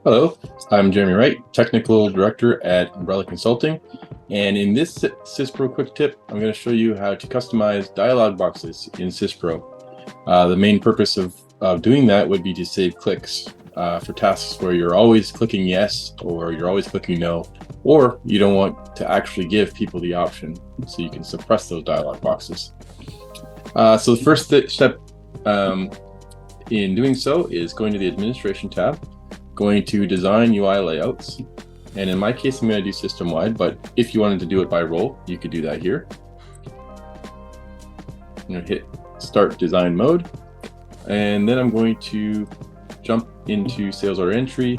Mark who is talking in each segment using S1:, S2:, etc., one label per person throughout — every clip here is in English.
S1: Hello, I'm Jeremy Wright, Technical Director at Umbrella Consulting. And in this SYSPRO Quick Tip, I'm going to show you how to customize dialog boxes in SYSPRO. The main purpose of doing that would be to save clicks for tasks where you're always clicking yes or you're always clicking no, or you don't want to actually give people the option, so you can suppress those dialog boxes. So the first step in doing so is going to the Administration tab, going to Design UI Layouts, and in my case I'm going to do system-wide, but if you wanted to do it by role, you could do that here. I'm going to hit Start Design Mode, and then I'm going to jump into Sales Order Entry,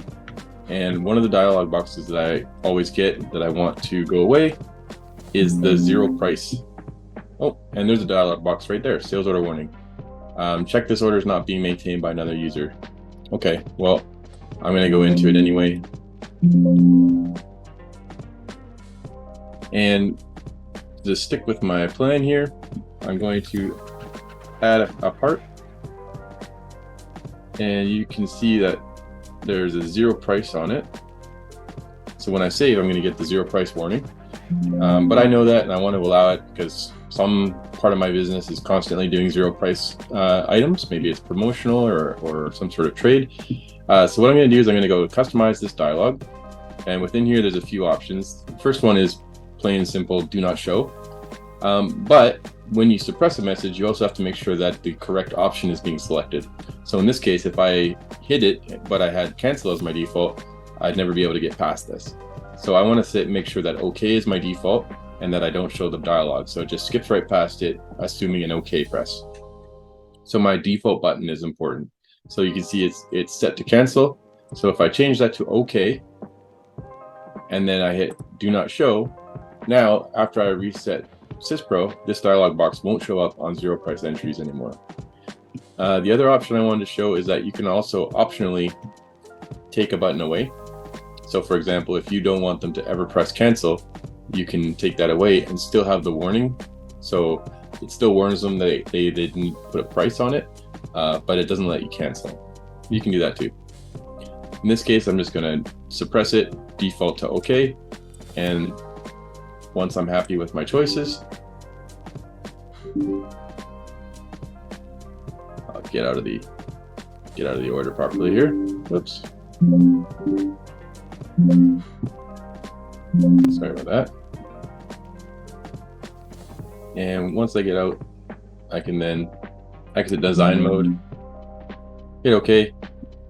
S1: and one of the dialog boxes that I always get that I want to go away is the zero price. Oh, and there's a dialog box right there, Sales Order Warning. Check this order is not being maintained by another user. Okay, well, I'm going to go into it anyway. And to stick with my plan here, I'm going to add a part. And you can see that there's a zero price on it. So when I save, I'm going to get the zero price warning. But I know that and I want to allow it because some part of my business is constantly doing zero price items. Maybe it's promotional or some sort of trade. So what I'm going to do is I'm going to go customize this dialog, and within here there's a few options. The first one is plain and simple, do not show. But when you suppress a message, you also have to make sure that the correct option is being selected. So in this case, if I hit it but I had cancel as my default, I'd never be able to get past this. So I want to make sure that OK is my default and that I don't show the dialog. So it just skips right past it, assuming an OK press. So my default button is important. So you can see it's set to cancel. So if I change that to OK, and then I hit do not show, now after I reset SYSPRO, this dialog box won't show up on zero price entries anymore. The other option I wanted to show is that you can also optionally take a button away. So for example, if you don't want them to ever press cancel, you can take that away and still have the warning. So it still warns them that they didn't put a price on it, but it doesn't let you cancel. You can do that too. In this case, I'm just going to suppress it, default to OK, and once I'm happy with my choices, I'll get out of the order properly here. Whoops. Sorry about that. And once I get out, I can then exit design mode, hit OK,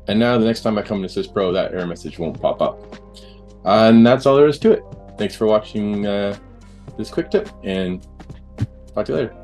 S1: and now the next time I come to SYSPRO, that error message won't pop up. And that's all there is to it. Thanks for watching this quick tip, and talk to you later.